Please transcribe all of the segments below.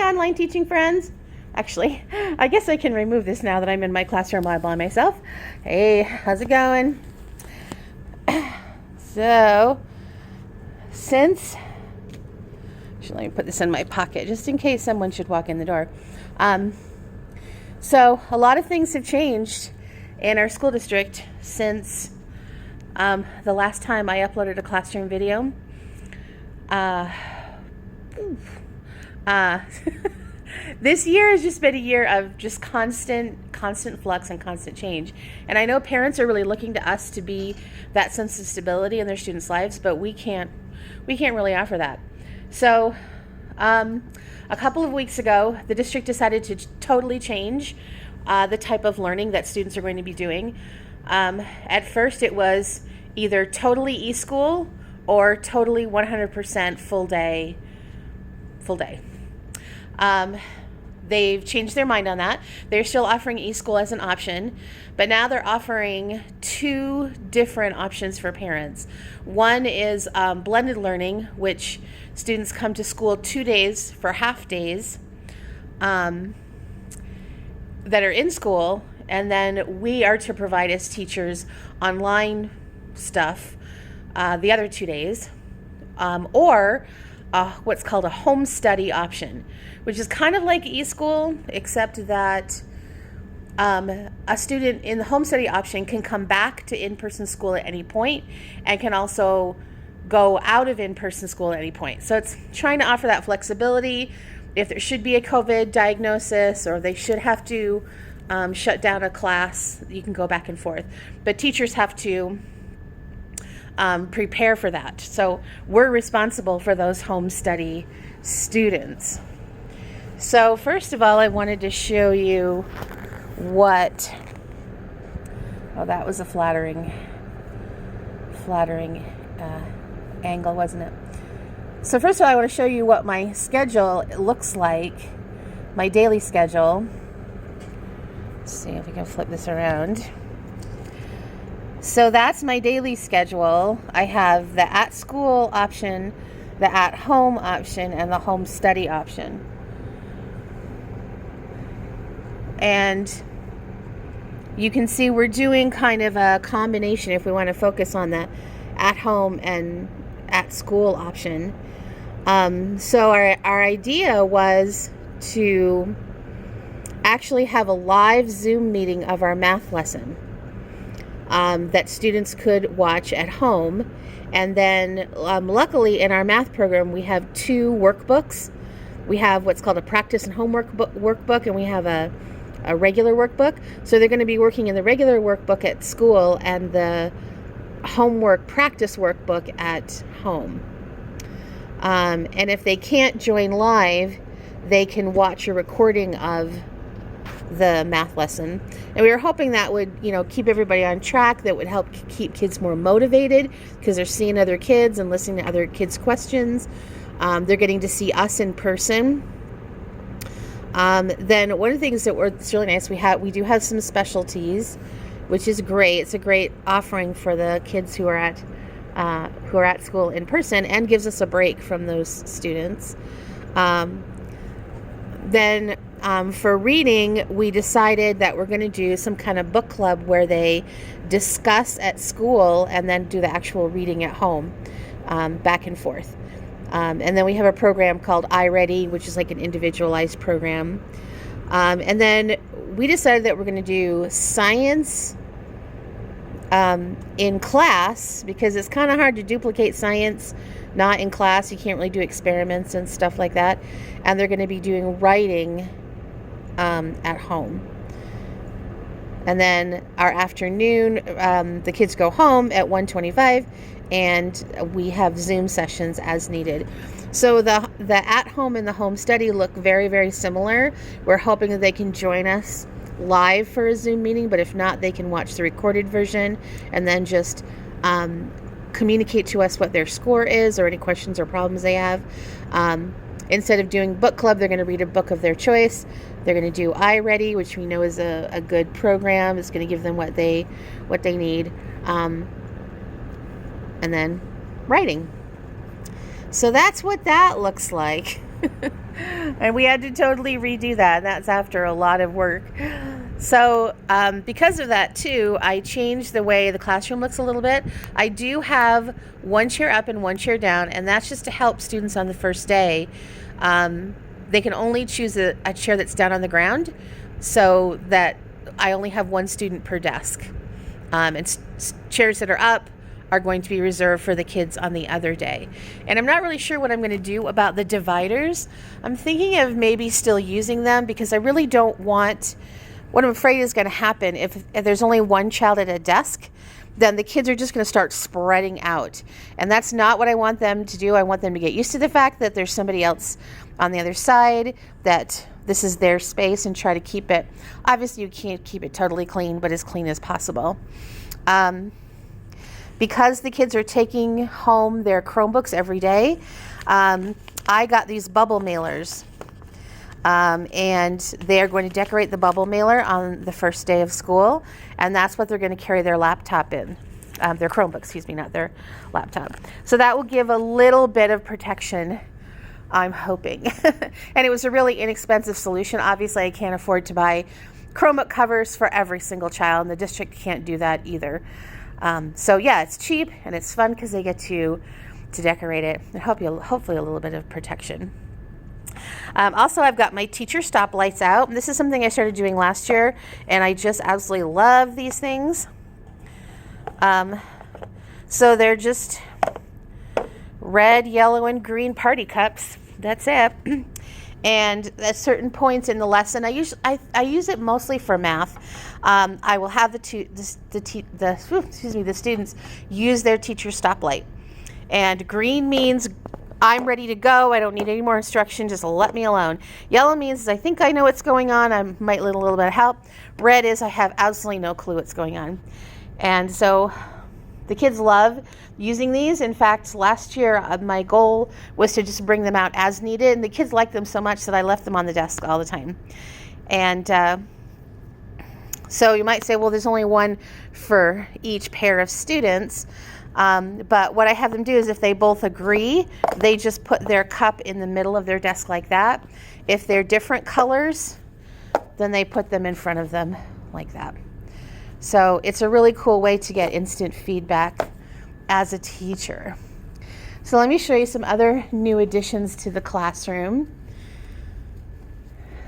online teaching friends. Actually, I guess I can remove this now that I'm in my classroom all by myself. Hey, how's it going? So, let me put this in my pocket just in case someone should walk in the door. So a lot of things have changed in our school district since the last time I uploaded a classroom video. This year has just been a year of just constant flux and constant change. And I know parents are really looking to us to be that sense of stability in their students' lives, but we can't really offer that. So a couple of weeks ago, the district decided to totally change the type of learning that students are going to be doing. At first, it was either totally e-school or totally 100% full day. They've changed their mind on that. They're still offering e-school as an option, but now they're offering two different options for parents. One is blended learning, which students come to school 2 days for half days that are in school, and then we are to provide as teachers online stuff the other 2 days, or what's called a home study option, which is kind of like e-school, except that a student in the home study option can come back to in-person school at any point and can also go out of in-person school at any point. So it's trying to offer that flexibility. If there should be a COVID diagnosis or they should have to shut down a class, you can go back and forth. But teachers have to prepare for that. So we're responsible for those home study students. So first of all, I wanted to show you what, that was a flattering angle, wasn't it? So first of all, I want to show you what my schedule looks like, my daily schedule. Let's see if we can flip this around. So that's my daily schedule. I have the at-school option, the at-home option, and the home study option. And you can see we're doing kind of a combination if we want to focus on the at-home and at-school option. So our idea was to actually have a live Zoom meeting of our math lesson that students could watch at home. And then luckily in our math program, we have two workbooks. We have what's called a practice and homework workbook, and we have a regular workbook. So they're going to be working in the regular workbook at school and the homework practice workbook at home. And if they can't join live, they can watch a recording of the math lesson. And we were hoping that would, keep everybody on track, that would help keep kids more motivated because they're seeing other kids and listening to other kids' questions. They're getting to see us in person. Then one of the things it's really nice, we do have some specialties, which is great. It's a great offering for the kids who are at school in person and gives us a break from those students. Then for reading, we decided that we're going to do some kind of book club where they discuss at school and then do the actual reading at home, back and forth. And then we have a program called iReady, which is like an individualized program. And then we decided that we're going to do science in class, because it's kind of hard to duplicate science not in class. You can't really do experiments and stuff like that. And they're going to be doing writing at home. And then our afternoon, the kids go home at 1:25, and we have Zoom sessions as needed. So the at-home and the home study look very, very similar. We're hoping that they can join us live for a Zoom meeting, but if not, they can watch the recorded version and then just communicate to us what their score is or any questions or problems they have. Instead of doing book club, they're going to read a book of their choice. They're going to do iReady, which we know is a good program. It's going to give them what they need. And then writing. So that's what that looks like. And we had to totally redo that. And that's after a lot of work. So because of that too, I changed the way the classroom looks a little bit. I do have one chair up and one chair down, and that's just to help students on the first day. They can only choose a chair that's down on the ground, so that I only have one student per desk. And chairs that are up are going to be reserved for the kids on the other day. And I'm not really sure what I'm going to do about the dividers. I'm thinking of maybe still using them, because I really don't want, what I'm afraid is going to happen if there's only one child at a desk, then the kids are just going to start spreading out. And that's not what I want them to do. I want them to get used to the fact that there's somebody else on the other side, that this is their space, and try to keep it, obviously you can't keep it totally clean, but as clean as possible. Because the kids are taking home their Chromebooks every day, I got these bubble mailers. And they are going to decorate the bubble mailer on the first day of school, and that's what they're going to carry their laptop in, their Chromebook, excuse me, not their laptop. So that will give a little bit of protection, I'm hoping. And it was a really inexpensive solution. Obviously, I can't afford to buy Chromebook covers for every single child, and the district can't do that either. So yeah, it's cheap and it's fun because they get to decorate it and hopefully a little bit of protection. Also, I've got my teacher stoplights out. This is something I started doing last year, and I just absolutely love these things. So they're just red, yellow, and green party cups. That's it. And at certain points in the lesson, I use it mostly for math. I will have the students use their teacher stoplight. And green means I'm ready to go. I don't need any more instruction. Just let me alone. Yellow means I think I know what's going on. I might need a little bit of help. Red is I have absolutely no clue what's going on. And so the kids love using these. In fact, last year my goal was to just bring them out as needed, and the kids liked them so much that I left them on the desk all the time. And so you might say, well, there's only one for each pair of students. But what I have them do is if they both agree, they just put their cup in the middle of their desk like that. If they're different colors, then they put them in front of them like that. So it's a really cool way to get instant feedback as a teacher. So let me show you some other new additions to the classroom.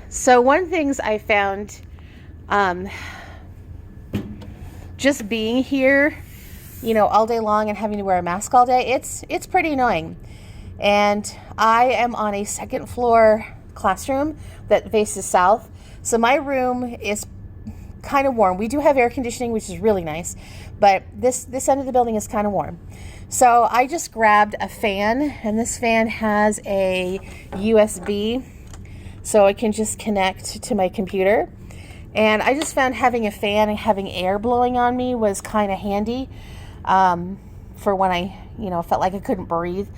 So one of the things I found just being here, all day long and having to wear a mask all day, it's pretty annoying. And I am on a second floor classroom that faces south. So my room is kind of warm. We do have air conditioning, which is really nice, but this end of the building is kind of warm. So I just grabbed a fan, and this fan has a USB, so I can just connect to my computer. And I just found having a fan and having air blowing on me was kind of handy for when I, felt like I couldn't breathe.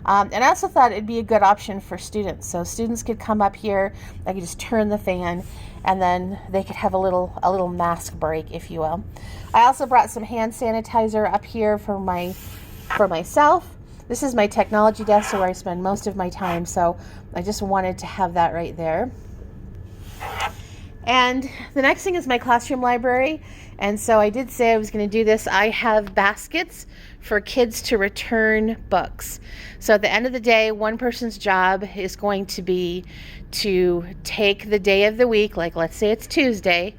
And I also thought it'd be a good option for students. So students could come up here, I could just turn the fan, and then they could have a little mask break, if you will. I also brought some hand sanitizer up here for myself. This is my technology desk, where I spend most of my time, so I just wanted to have that right there. And the next thing is my classroom library. And so I did say I was going to do this. I have baskets for kids to return books. So at the end of the day, one person's job is going to be to take the day of the week, like let's say it's Tuesday,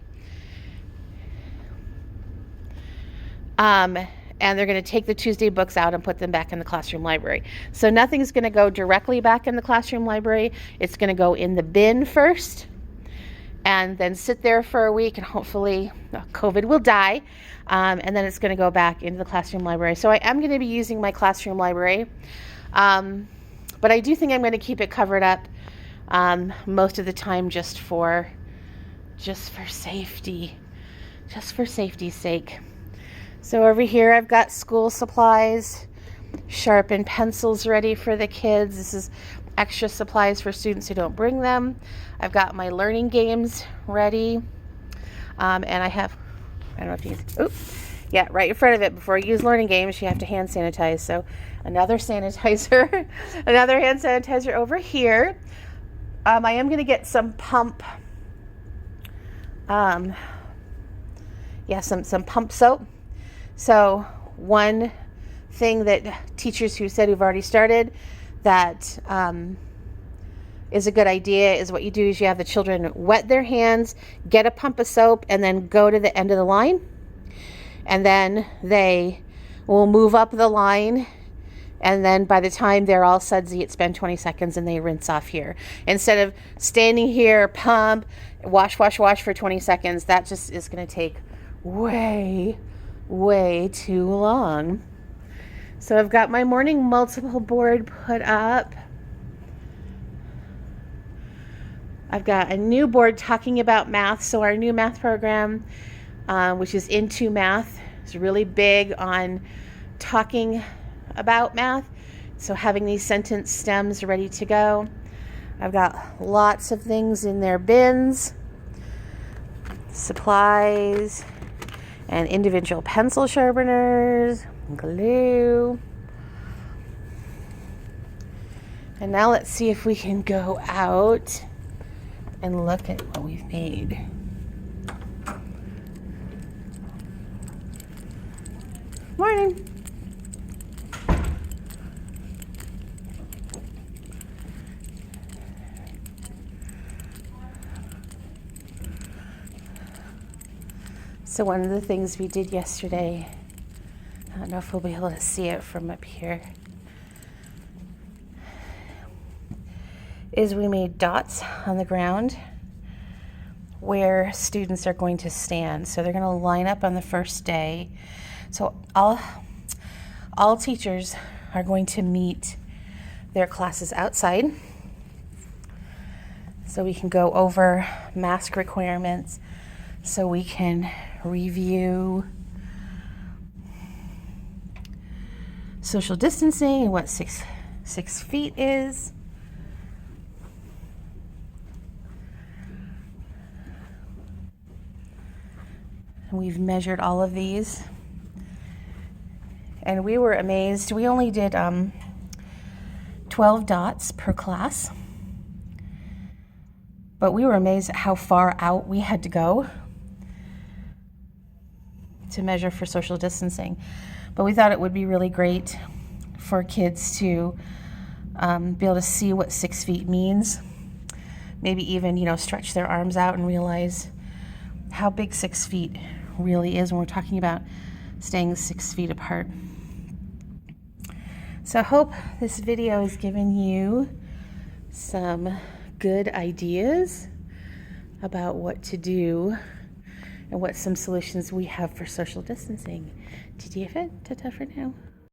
and they're going to take the Tuesday books out and put them back in the classroom library. So nothing's going to go directly back in the classroom library. It's going to go in the bin first, and then sit there for a week, and hopefully COVID will die, and then it's going to go back into the classroom library. So I am going to be using my classroom library, but I do think I'm going to keep it covered up most of the time, just for safety, just for safety's sake. So over here I've got school supplies, sharpened pencils ready for the kids. This is extra supplies for students who don't bring them. I've got my learning games ready, and I don't know if you can, right in front of it. Before you use learning games, you have to hand sanitize. So another sanitizer, another hand sanitizer over here. I am going to get some pump, some pump soap. So one thing that teachers who said who've already started that is a good idea is what you do is you have the children wet their hands, get a pump of soap, and then go to the end of the line. And then they will move up the line. And then by the time they're all sudsy, it's been 20 seconds and they rinse off here. Instead of standing here, pump, wash for 20 seconds, that just is going to take way too long. So I've got my morning multiple board put up. I've got a new board talking about math. So our new math program, which is Into Math, is really big on talking about math. So having these sentence stems ready to go. I've got lots of things in their bins, supplies, and individual pencil sharpeners, glue. And now let's see if we can go out and look at what we've made. Morning. So one of the things we did yesterday, I don't know if we'll be able to see it from up here, is we made dots on the ground where students are going to stand. So they're going to line up on the first day. So all teachers are going to meet their classes outside. So we can go over mask requirements, so we can review social distancing and what six feet is. And we've measured all of these. And we were amazed. We only did 12 dots per class. But we were amazed at how far out we had to go to measure for social distancing. But we thought it would be really great for kids to be able to see what 6 feet means. Maybe even, stretch their arms out and realize how big 6 feet really is when we're talking about staying 6 feet apart. So I hope this video has given you some good ideas about what to do and what some solutions we have for social distancing. TTFN, ta-ta for now.